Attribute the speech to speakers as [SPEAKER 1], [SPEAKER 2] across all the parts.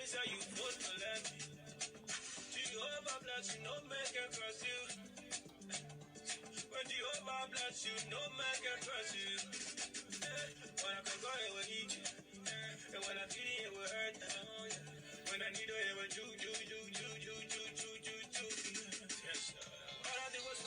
[SPEAKER 1] say you vote for them. Jehovah bless you, no man can curse you. When Jehovah bless you, no man can curse you. When I can go, it will eat you. And when I feel it, it will hurt. When I need it, it will do. Yes, all I did was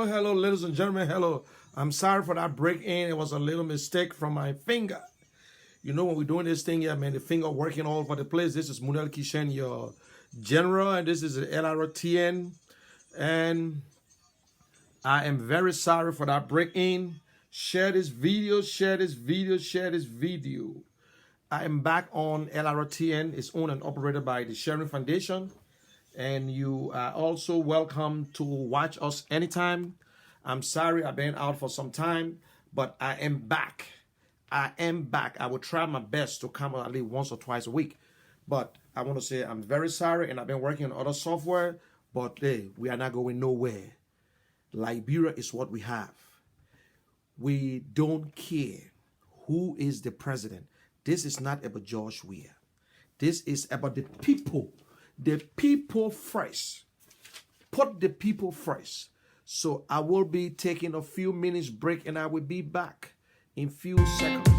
[SPEAKER 2] Hello, ladies and gentlemen. Hello. I'm sorry for that break in. It was a little mistake from my finger. You know, when we're doing this thing, yeah, man, the finger working all over the place. This is Munel Kishen, your general, and this is the Lrtn. And I am very sorry for that break in. Share this video. I am back on Lrtn. It's owned and operated by the Sharing Foundation. And you are also welcome to watch us anytime. I'm sorry I've been out for some time, but I am back. I will try my best to come at least once or twice a week. But I want to say I'm very sorry, and I've been working on other software, but hey, we are not going nowhere. Liberia is what we have. We don't care who is the president. This is not about George Weah. This is about the people. The people first. Put the people first. So I will be taking a few minutes break, and I will be back in few seconds.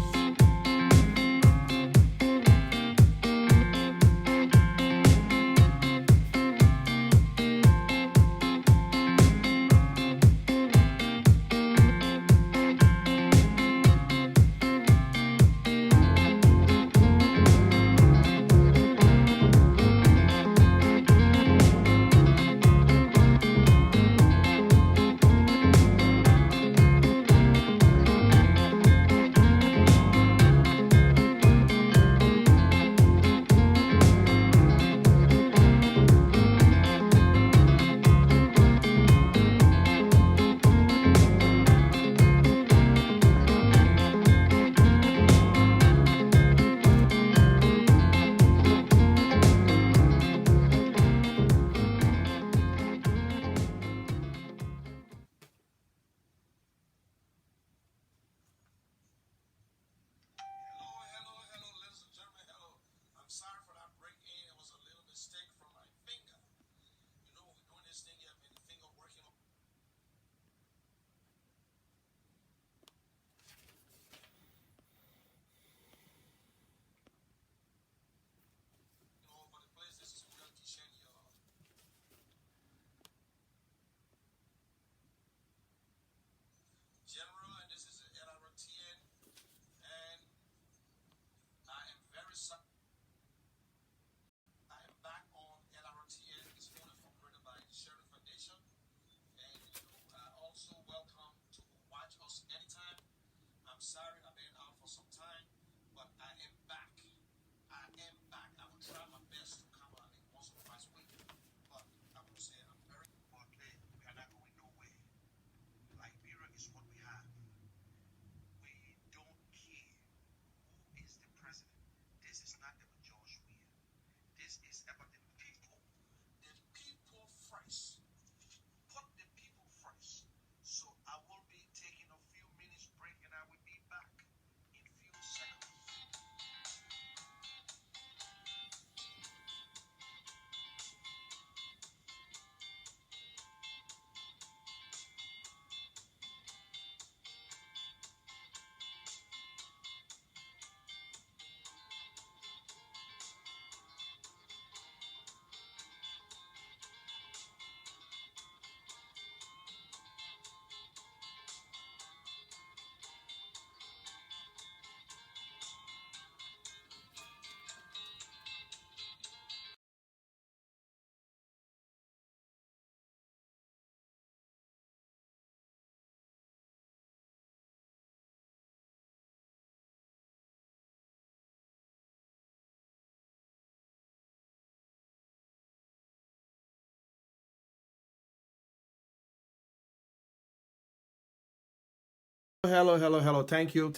[SPEAKER 2] hello. Thank you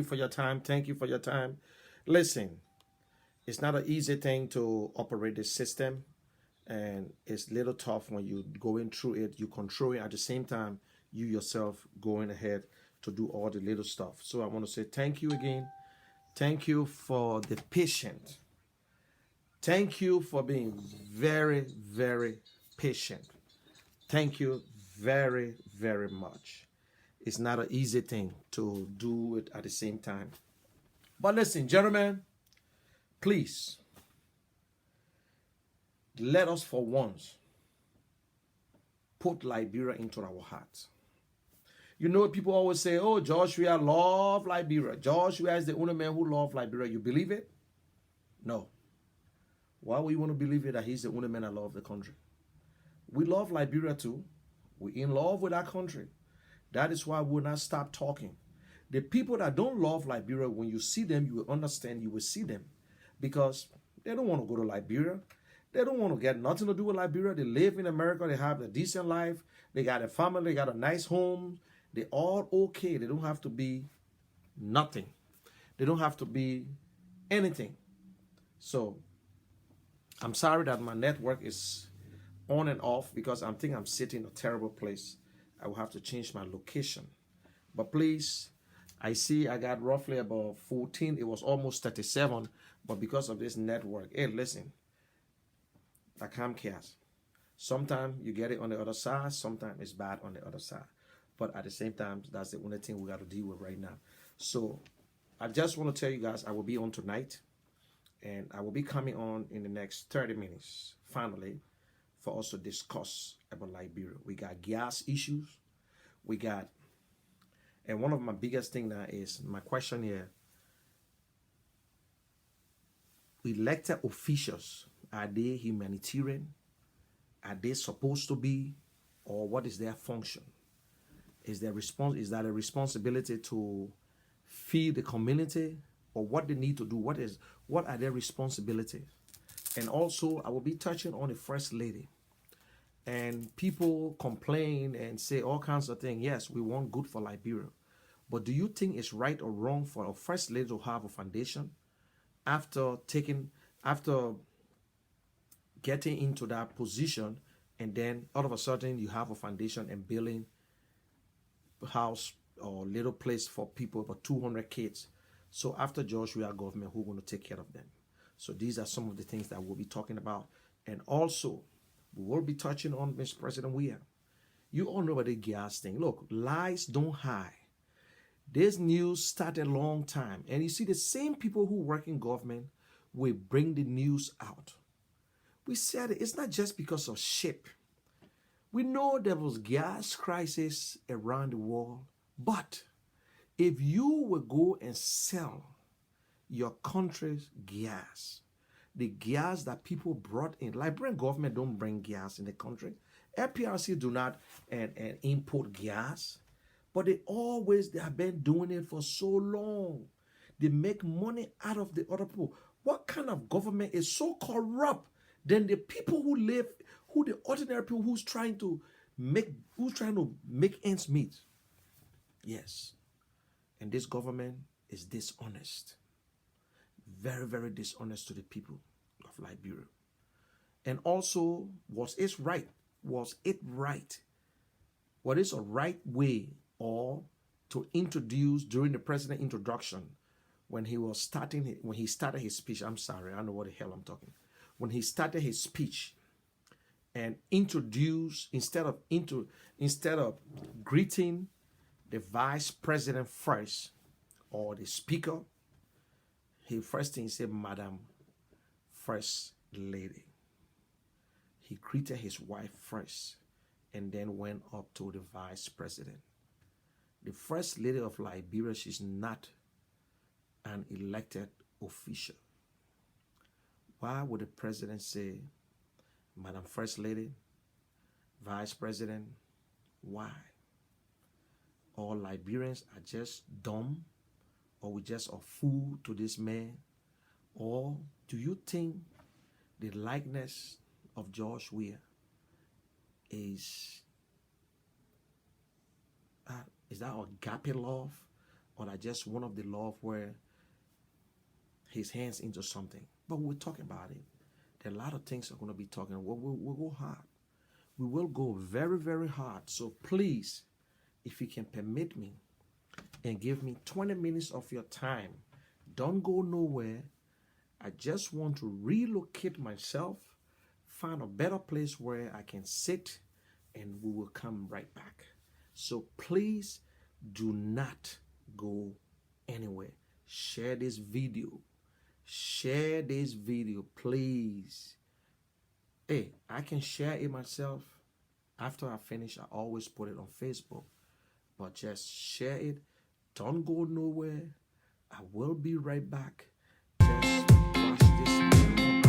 [SPEAKER 2] for your time. Thank you for your time. Listen, it's not an easy thing to operate this system, and it's a little tough when you going through it. You control it at the same time. You yourself going ahead to do all the little stuff. So I want to say thank you again. Thank you for the patience. Thank you for being very, very patient. Thank you very, very much. It's not an easy thing to do it at the same time. But listen, gentlemen, please, let us for once put Liberia into our hearts. You know, people always say, oh, Joshua love Liberia. Joshua is the only man who loves Liberia. You believe it? No. Why would you want to believe it that he's the only man that loves the country? We love Liberia too. We're in love with our country. That is why we'll not stop talking. The people that don't love Liberia, when you see them, you will understand, you will see them. Because they don't want to go to Liberia. They don't want to get nothing to do with Liberia. They live in America. They have a decent life. They got a family. They got a nice home. They're all okay. They don't have to be nothing. They don't have to be anything. So, I'm sorry that my network is on and off because I think I'm sitting in a terrible place. I will have to change my location. But please, I see I got roughly about 14. It was almost 37. But because of this network, hey, listen, I can't care. Sometimes you get it on the other side. Sometimes it's bad on the other side. But at the same time, that's the only thing we got to deal with right now. So I just want to tell you guys, I will be on tonight. And I will be coming on in the next 30 minutes, finally, for us to discuss about Liberia. We got gas issues. We got, and one of my biggest thing now is my question here. Elected officials, are they humanitarian? Are they supposed to be? Or what is their function? Is that a responsibility to feed the community? Or what they need to do? What are their responsibilities? And also, I will be touching on the First Lady. And people complain and say all kinds of things. Yes, we want good for Liberia. But do you think it's right or wrong for a First Lady to have a foundation after getting into that position, and then all of a sudden you have a foundation and building a house or little place for people, about 200 kids. So after Joshua government, who's going to take care of them? So these are some of the things that we'll be talking about. And also, we will be touching on Mr. President Weah. You all know about the gas thing. Look, lies don't hide. This news started a long time. And you see, the same people who work in government will bring the news out. We said it's not just because of ship. We know there was gas crisis around the world. But if you will go and sell your country's gas, the gas that people brought in, Liberian government don't bring gas in the country. FPRC do not import gas, but they have been doing it for so long. They make money out of the other people. What kind of government is so corrupt than the people who live, who the ordinary people who's trying to make ends meet? Yes. And this government is dishonest. Very, very dishonest to the people of Liberia. And also, was it right? Was it right? What is a right way or to introduce during the president introduction when he started his speech? I'm sorry, I don't know what the hell I'm talking. When he started his speech and introduced, instead of greeting the vice president first or the speaker, he first thing said, Madam First Lady. He greeted his wife first and then went up to the vice president. The First Lady of Liberia, she's not an elected official. Why would the president say, Madam First Lady, Vice President? Why? All Liberians are just dumb, or we just a fool to this man? Or do you think the likeness of George Weah is, Is that agape love, or that just one of the love where his hands into something? But we'll talk about it. There are a lot of things we're going to be talking. We'll go hard. We will go very, very hard. So please, if you can permit me and give me 20 minutes of your time, don't go nowhere. I just want to relocate myself, find a better place where I can sit, and we will come right back. So please do not go anywhere. Share this video. Share this video, please. Hey, I can share it myself. After I finish, I always put it on Facebook. But just share it. Don't go nowhere. I will be right back. Just watch this video.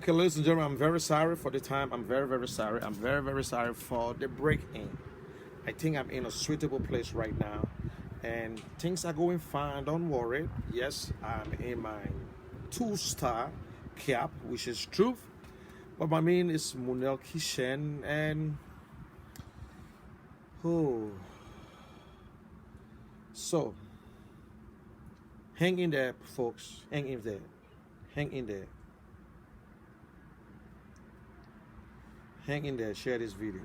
[SPEAKER 2] Okay, ladies and gentlemen, I'm very sorry for the time. I'm very, very sorry. I'm very, very sorry for the break-in. I think I'm in a suitable place right now, and things are going fine. Don't worry. Yes, I'm in my two-star cap, which is truth. But my name is Munel Kishen, and so hang in there, folks. Hang in there. Hang in there. Hang in there. Share this video.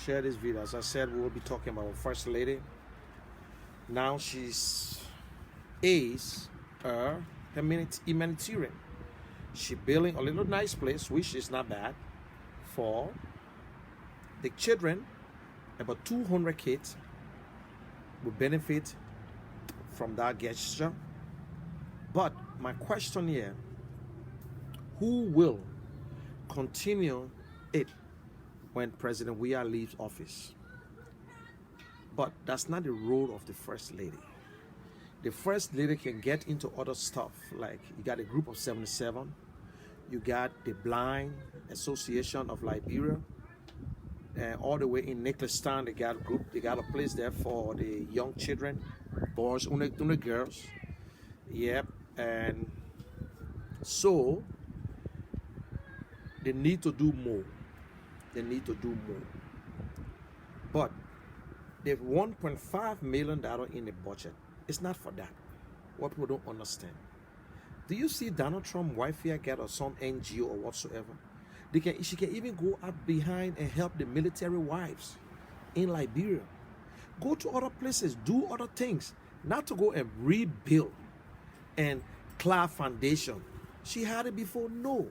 [SPEAKER 2] Share this video. As I said, we will be talking about our First Lady. Now she's humanitarian. She building a little nice place, which is not bad, for the children. About 200 kids will benefit from that gesture. But my question here, who will continue it when President Weah leaves office? But that's not the role of the First Lady. The First Lady can get into other stuff, like you got a group of 77, you got the Blind Association of Liberia, and all the way in Nicholasstown, they got a group, they got a place there for the young children, boys, only girls. Yep, and so they need to do more. They need to do more. But the $1.5 million in the budget, it's not for that. What people don't understand. Do you see Donald Trump's wife here get or some NGO or whatsoever? She can even go up behind and help the military wives in Liberia. Go to other places, do other things, not to go and rebuild and cloud foundation. She had it before. No.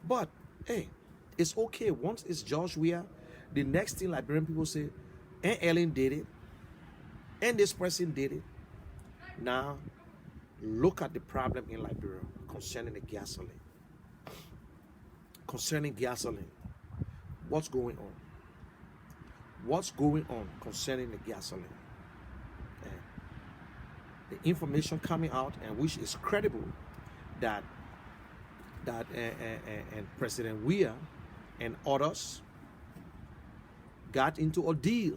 [SPEAKER 2] But hey, it's okay. Once it's George Weah, the next thing Liberian people say, and Ellen did it, and this person did it. Now, look at the problem in Liberia concerning the gasoline. Concerning gasoline, what's going on? What's going on concerning the gasoline? And the information coming out, and which is credible, that President Weah and others got into a deal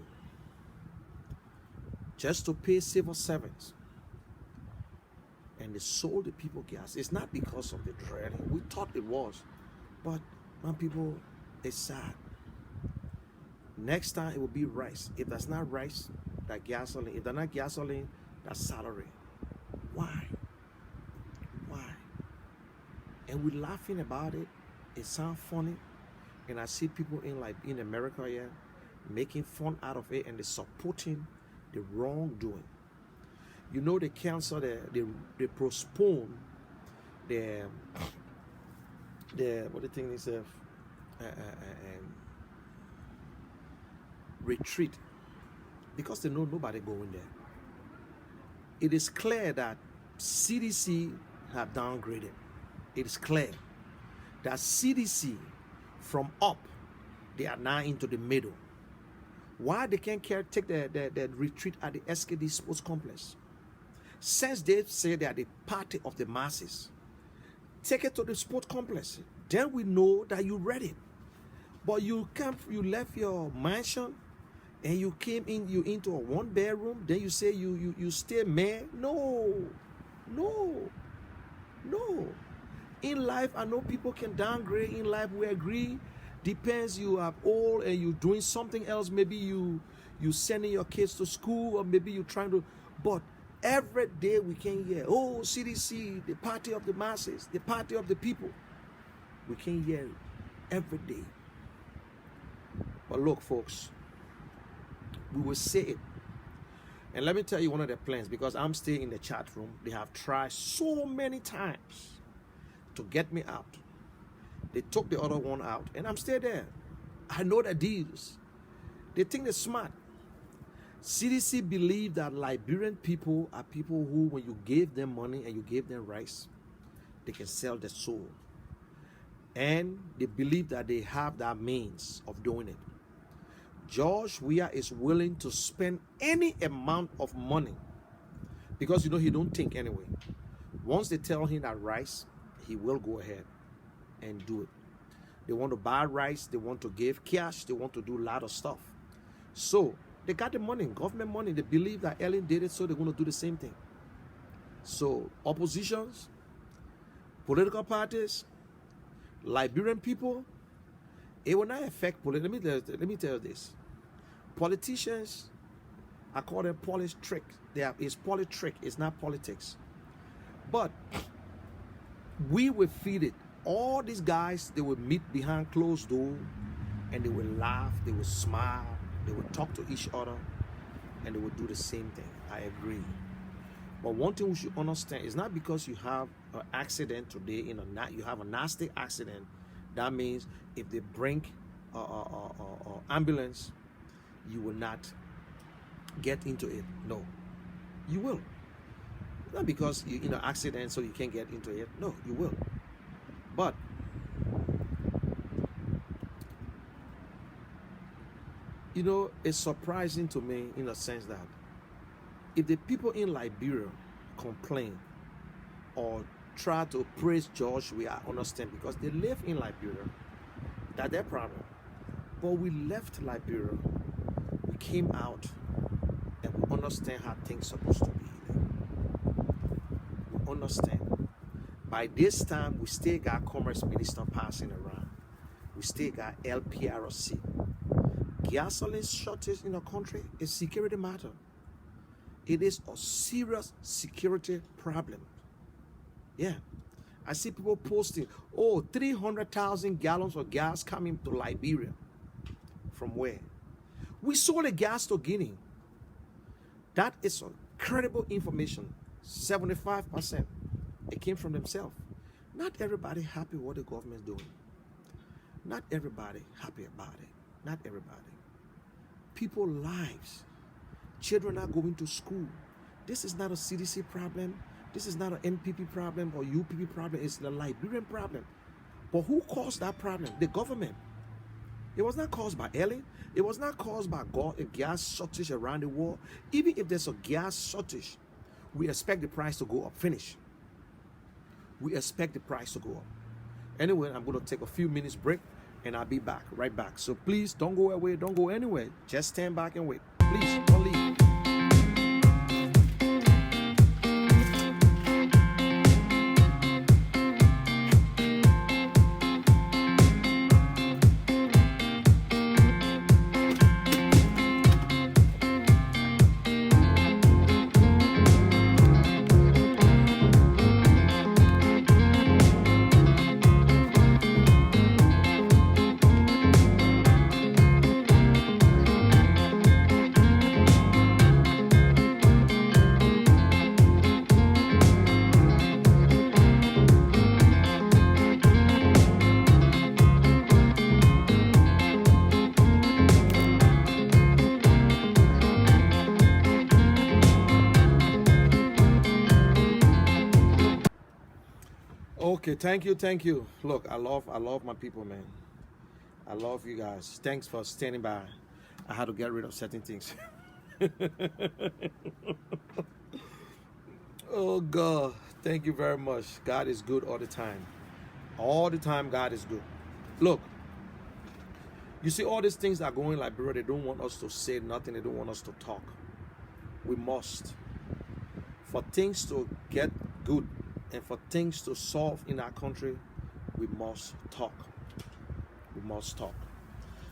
[SPEAKER 2] just to pay civil servants, and they sold the people gas. It's not because of the drilling. We thought it was. But my people, it's sad. Next time it will be rice. If that's not rice, that gasoline. If that's not gasoline, that's salary. Why? And we're laughing about it. It sounds funny. And I see people in America here making fun out of it, and they're supporting the wrongdoing. You know, they cancel, they postpone what the thing is, retreat, because they know nobody going there. It is clear that CDC have downgraded. It is clear that CDC from up, they are now into the middle. Why they can't take the retreat at the SKD Sports Complex? Since they say they are the party of the masses, take it to the sports complex. Then we know that you're ready. But you left your mansion and you came in, you into a one bedroom, then you say you stay man. No. In life, I know people can downgrade. In life, we agree. Depends, you are old and you're doing something else. Maybe you sending your kids to school, or maybe you're trying to, but every day we can hear, oh, CDC, the party of the masses, the party of the people. We can hear it every day. But look, folks, we will say it. And let me tell you one of the plans, because I'm still in the chat room. They have tried so many times to get me out. They took the other one out, and I'm still there. I know the deals. They think they're smart. CDC believe that Liberian people are people who, when you gave them money and you gave them rice, they can sell their soul. And they believe that they have that means of doing it. George Weah is willing to spend any amount of money, because you know he don't think anyway. Once they tell him that rice, he will go ahead and do it. They want to buy rice, they want to give cash, they want to do a lot of stuff. So they got the money, government money. They believe that Lrtn did it, so they're going to do the same thing. So oppositions, political parties, Liberian people, it will not affect let me tell you this. Politicians, I call them politrick. It's politrick, it's not politics. But we will feed it. All these guys, they will meet behind closed doors and they will laugh, they will smile, they will talk to each other, and they will do the same thing. I agree. But one thing we should understand is not because you have an accident today, you have a nasty accident, that means if they bring ambulance, you will not get into it. No, you will. Not because you're in an accident so you can't get into it. No, you will. But you know, it's surprising to me in a sense that if the people in Liberia complain or try to praise George, we understand because they live in Liberia. That's their problem. But we left Liberia, we came out, and we understand how things are supposed to be. We understand. By this time, we still got Commerce Minister passing around. We still got LPRC. Gasoline shortage in the country is security matter. It is a serious security problem. Yeah. I see people posting, 300,000 gallons of gas coming to Liberia. From where? We sold the gas to Guinea. That is incredible information. 75%. It came from themselves. Not everybody happy what the government is doing. Not everybody happy about it. Not everybody. People lives. Children are going to school. This is not a CDC problem. This is not an NPP problem or UPP problem. It's the Liberian problem. But who caused that problem? The government. It was not caused by Lrtn. It was not caused by a gas shortage around the world. Even if there's a gas shortage, we expect the price to go up. Finish. We expect the price to go up. Anyway, I'm going to take a few minutes break and I'll be back, right back. So please don't go away, don't go anywhere. Just stand back and wait. Please don't leave. Okay, thank you. Look, I love my people, man. I love you guys. Thanks for standing by. I had to get rid of certain things. Oh God, thank you very much. God is good all the time. All the time, God is good. Look, you see all these things that are going in Liberia, they don't want us to say nothing. They don't want us to talk. We must. For things to get good and for things to solve in our country, we must talk. We must talk.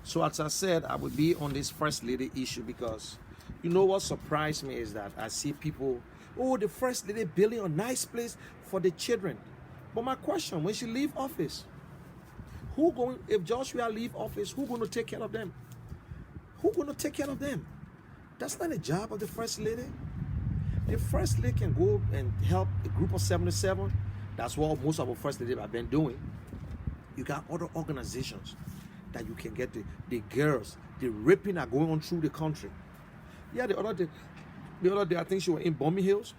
[SPEAKER 2] So as I said, I will be on this First Lady issue because you know what surprised me is that I see people, the First Lady building a nice place for the children. But my question, when she leave office, if Joshua leave office, who going to take care of them? Who going to take care of them? That's not the job of the First Lady. The First Lady can go and help a group of 77. That's what most of our First Lady have been doing. You got other organizations that you can get the girls, the raping are going on through the country. Yeah, the other day I think she was in Bombing Hills.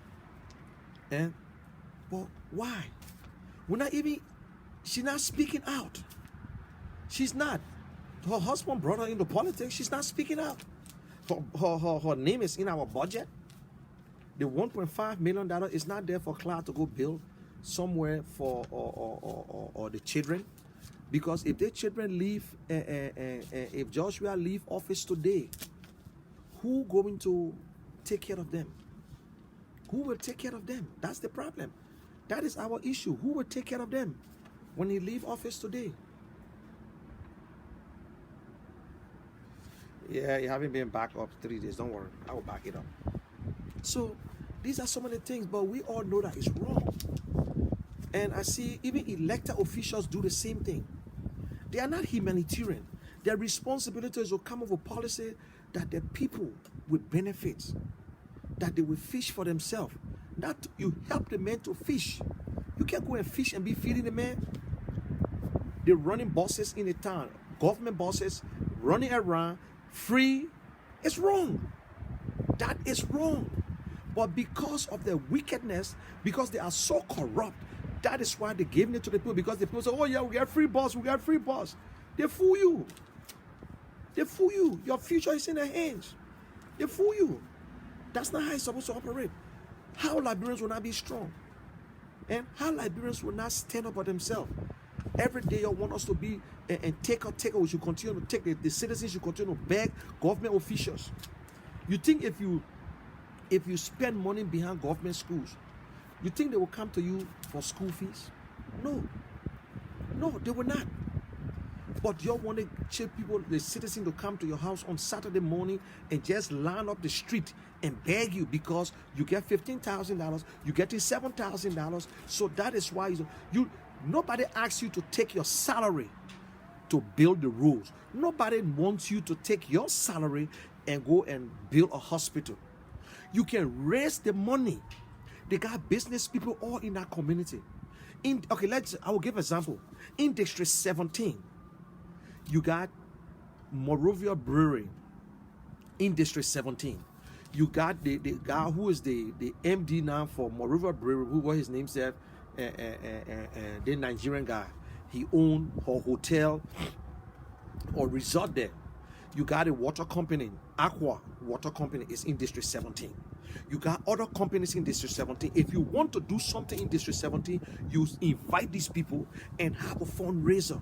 [SPEAKER 2] But why? She's not speaking out. She's not. Her husband brought her into politics. She's not speaking out. Her name is in our budget. The $1.5 million is not there for Cloud to go build somewhere for or the children. Because if the children leave, if Joshua leave office today, who going to take care of them? Who will take care of them? That's the problem. That is our issue. Who will take care of them when he leave office today? Yeah, you haven't been back up 3 days. Don't worry. I will back it up. So these are some of the things, but we all know that it's wrong. And I see even elected officials do the same thing. They are not humanitarian. Their responsibility is to come up with a policy that the people will benefit, that they will fish for themselves. Not you help the men to fish. You can't go and fish and be feeding the men. They're running bosses in the town, government bosses running around free. It's wrong. That is wrong. But because of their wickedness, because they are so corrupt, that is why they're giving it to the people. Because the people say, oh yeah, we got free boss, we got free boss. They fool you. They fool you. Your future is in their hands. They fool you. That's not how it's supposed to operate. How Liberians will not be strong. And how Liberians will not stand up for themselves. Every day you want us to be and take. We should continue to take. The citizens should continue to beg government officials. You think if you spend money behind government schools, you think they will come to you for school fees? No, they will not. But you want to people, the citizens, to come to your house on Saturday morning and just line up the street and beg you because you get $15,000, you getting $7,000. So that is why nobody asks you to take your salary to build the roads. Nobody wants you to take your salary and go and build a hospital. You can raise the money. They got business people all in that community. I will give an example. In District 17, you got Morovia Brewery. In District 17, you got the guy who is the MD now for Morovia Brewery, who was his name said, the Nigerian guy. He owned a hotel or resort there. You got a water company, Aqua Water Company is in District 17. You got other companies in District 17. If you want to do something in District 17, you invite these people and have a fundraiser.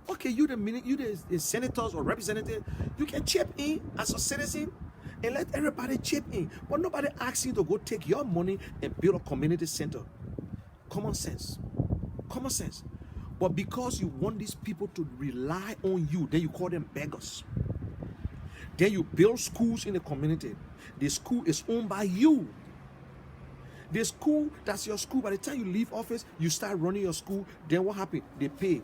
[SPEAKER 2] Okay, you the senators or representative, you can chip in as a citizen and let everybody chip in. But nobody asks you to go take your money and build a community center. Common sense. Common sense. But because you want these people to rely on you, then you call them beggars. Then you build schools in the community. The school is owned by you. The school, that's your school. By the time you leave office, you start running your school. Then what happened? They pay.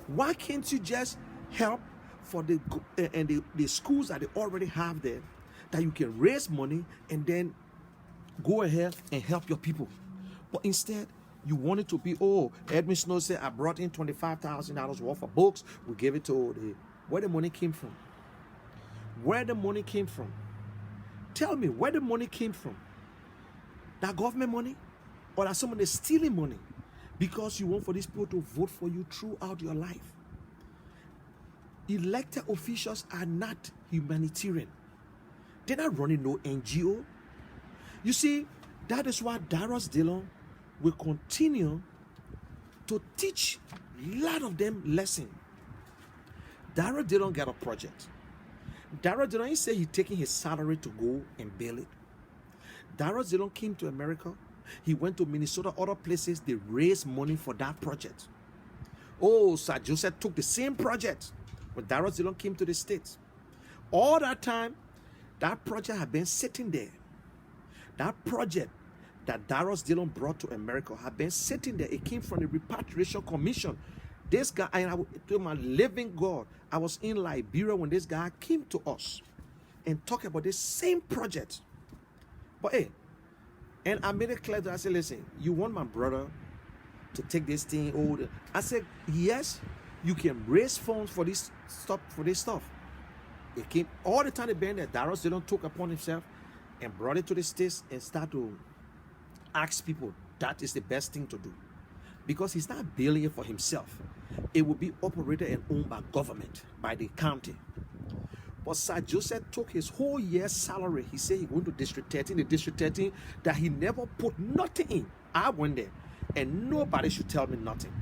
[SPEAKER 2] Why can't you just help for the schools that they already have there, that you can raise money and then go ahead and help your people? But instead, you want it to be, Edwin Snow said, I brought in $25,000 worth of books. We gave it to where the money came from. Where the money came from. Tell me where the money came from. That government money? Or that someone is stealing money? Because you want for these people to vote for you throughout your life. Elected officials are not humanitarian. They're not running no NGO. You see, that is why Darius Dillon will continue to teach a lot of them lesson. Darius Dillon got a project. Darius Dillon, he said he's taking his salary to go and build it. Darius Dillon came to America. He went to Minnesota, other places. They raised money for that project. Sir Joseph took the same project when Darius Dillon came to the States. All that time, that project had been sitting there. That project that Darius Dillon brought to America had been sitting there. It came from the Repatriation Commission. This guy, and to my living God, I was in Liberia when this guy came to us and talked about this same project. But and I made it clear that I said, listen, you want my brother to take this thing over? I said, yes, you can raise funds for this stuff. It came all the time. The band that Darius Dillon took upon himself and brought it to the States and start to ask people. That is the best thing to do, because he's not building it for himself. It will be operated and owned by government, by the county. But Sir Joseph took his whole year's salary. He said he went to District 13, the District 13 that he never put nothing in. I went there and nobody should tell me nothing.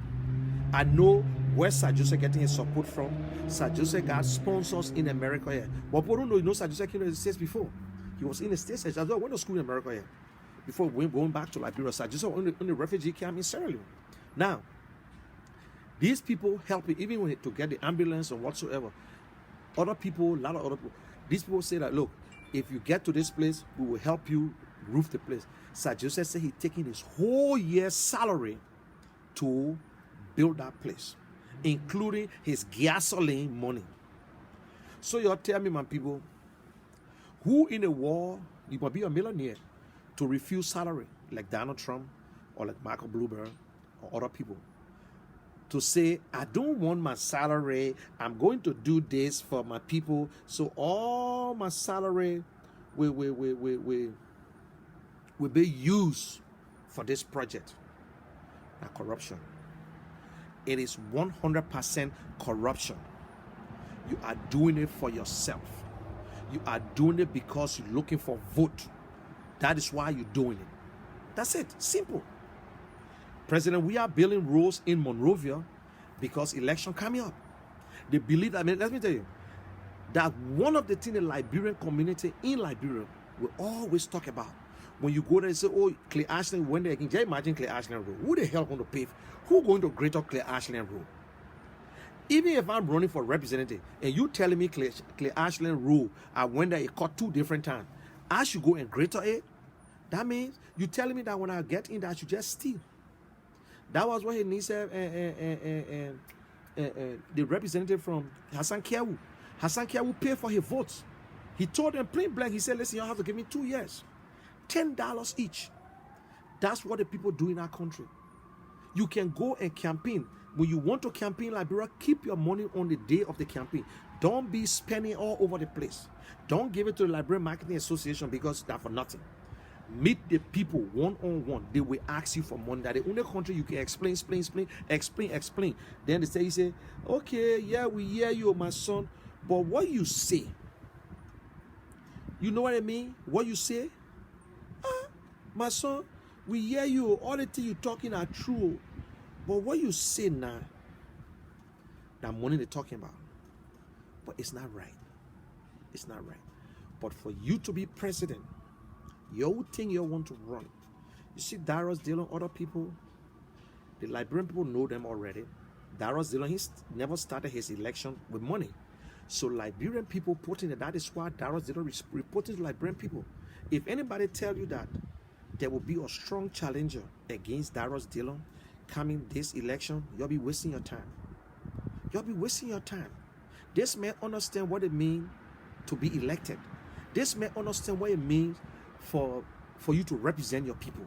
[SPEAKER 2] I know where Sir Joseph getting his support from. Sir Joseph got sponsors in America here. But people don't know, Sir Joseph came to the States before. He was in the States. I went to school in America here. Before going back to Liberia, Sir Joseph on the refugee camp in Sierra Leone. Now, these people help me even to get the ambulance or whatsoever. Other people, a lot of other people, these people say that, look, if you get to this place, we will help you roof the place. Sir Joseph said he's taking his whole year's salary to build that place, including his gasoline money. So you tell me, my people, who in the world, you might be a millionaire to refuse salary, like Donald Trump or like Michael Bloomberg or other people, to say, I don't want my salary, I'm going to do this for my people, so all my salary will be used for this project. Now, corruption. It is 100% corruption. You are doing it for yourself. You are doing it because you're looking for vote. That is why you're doing it. That's it. Simple. President, we are building roads in Monrovia because election coming up. They believe that, let me tell you, that one of the things the Liberian community in Liberia will always talk about. When you go there and say, oh, Clay Ashland, when they again, just imagine Clay Ashland Road. Who the hell going to pave? Who going to grade up Clay Ashland Road? Even if I'm running for representative and you telling me Clay Ashland Road, I went there, it cut 2 different times, I should go and grade it. That means you telling me that when I get in, that I should just steal. That was what he needs. The representative from Hassan Kiawu. Hassan Kiawu paid for his votes. He told them plain blank. He said, listen, you have to give me 2 years. $10 each. That's what the people do in our country. You can go and campaign. When you want to campaign in Liberia, keep your money on the day of the campaign. Don't be spending all over the place. Don't give it to the Liberian Marketing Association because that's for nothing. Meet the people one-on-one. They will ask you for money. That the only country you can explain. Then you say, okay, yeah, we hear you, my son. But what you say, you know what I mean? What you say? My son, we hear you. All the things you're talking are true. But what you say now, that money they're talking about, but it's not right. It's not right. But for you to be president, you think you want to run. You see Darius Dillon, other people, the Liberian people know them already. Darius Dillon, he's never started his election with money. So Liberian people put in it. That is why Darius Dillon reporting to Liberian people. If anybody tell you that there will be a strong challenger against Darius Dillon coming this election, you'll be wasting your time. You'll be wasting your time. This man understand what it means to be elected. This man understand what it means for you to represent your people.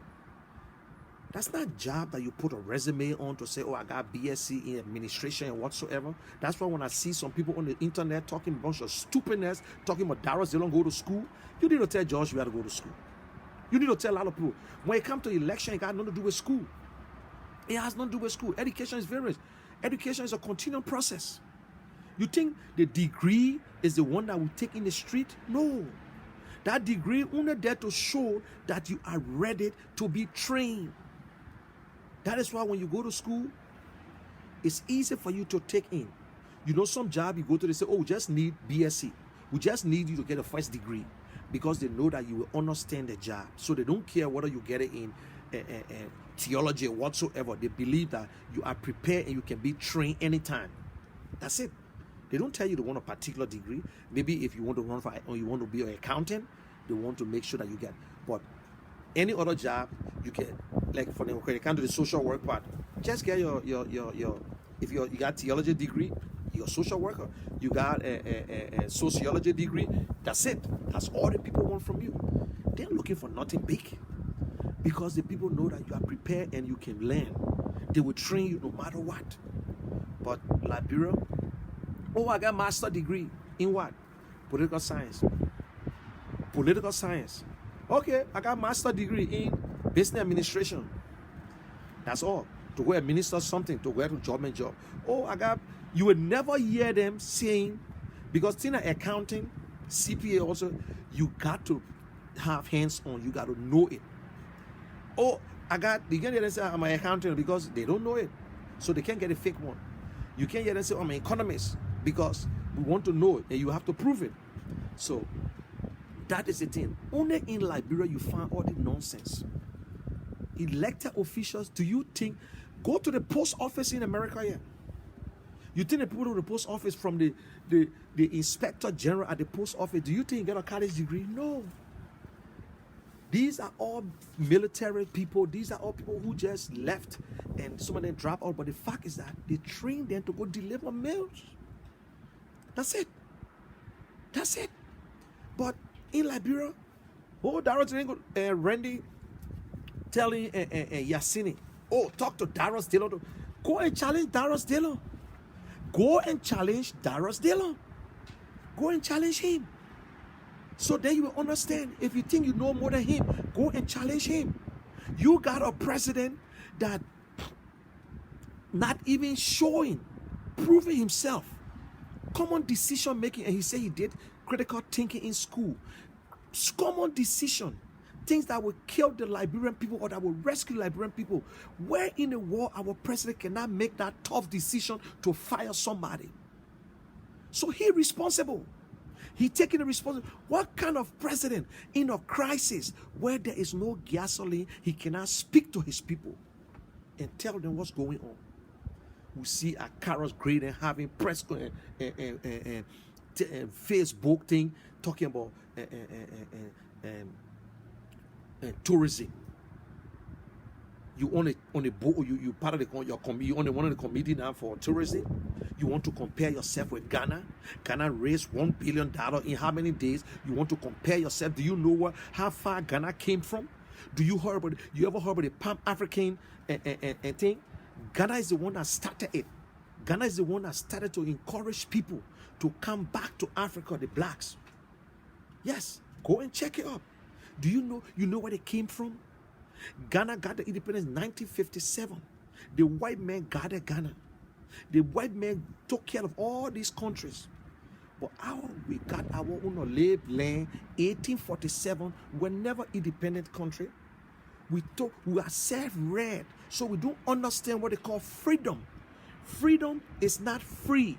[SPEAKER 2] That's not a job that you put a resume on to say, oh, I got BSc in administration and whatsoever. That's why when I see some people on the internet talking a bunch of stupidness, talking about Darius Dillon go to school, you need to tell George you got to go to school. You need to tell a lot of people, when it comes to election, it got nothing to do with school. It has nothing to do with school. Education is various. Education is a continuum process. You think the degree is the one that will take in the street? No. That degree only there to show that you are ready to be trained. That is why when you go to school, it's easy for you to take in. You know, some job you go to, they say, oh, we just need BSc. We just need you to get a first degree, because they know that you will understand the job. So they don't care whether you get it in theology or whatsoever. They believe that you are prepared and you can be trained anytime. That's it. They don't tell you they want a particular degree. Maybe if you want to run for, or you want to be an accountant, they want to make sure that you get. But any other job, you can, like for when it comes to the social work part, just get your if you got theology degree, you're a social worker. You got a sociology degree. That's it. That's all the people want from you. They're looking for nothing big, because the people know that you are prepared and you can learn. They will train you no matter what. But Liberia, oh, I got master degree in what? Political science. Political science. Okay, I got master degree in business administration. That's all. To go administer something, to go to government job. Oh, you will never hear them saying, because in accounting, CPA also, you got to have hands on. You got to know it. Oh, You can't hear them say I'm an accountant because they don't know it. So they can't get a fake one. You can't hear them say I'm an economist because we want to know it and you have to prove it. So that is the thing. Only in Liberia you find all the nonsense. Elected officials, do you think, go to the post office in America here. You think the people to the post office from the inspector general at the post office, do you think you get a college degree? No. These are all military people. These are all people who just left and some of them dropped out. But the fact is that they train them to go deliver mails. That's it. That's it. But in Liberia, Randy telling Yasini, talk to Darius Dillon. Go and challenge Darius Dillon. Go and challenge Darius Dillon. Go and challenge him. So then you will understand. If you think you know more than him, go and challenge him. You got a president that not even showing, proving himself. Common decision making, and he said he did critical thinking in school. Common decision. Things that will kill the Liberian people or that will rescue Liberian people. Where in the world our president cannot make that tough decision to fire somebody? So he responsible. He taking the responsibility. What kind of president in a crisis where there is no gasoline, he cannot speak to his people and tell them what's going on? We see a Carlos Graydon having press and Facebook thing talking about tourism. You on a board, you part of you only one of the committee now for tourism. You want to compare yourself with Ghana. Ghana raised $1 billion in how many days? You want to compare yourself? Do you know how far Ghana came from? Do you ever heard about the Pan African thing? Ghana is the one that started it. Ghana is the one that started to encourage people to come back to Africa, the blacks. Yes, go and check it up. Do you know where they came from? Ghana got the independence in 1957. The white man guarded Ghana. The white man took care of all these countries. But we got our own land, 1847. We're never independent country. We are self-read. So we don't understand what they call freedom. Freedom is not free.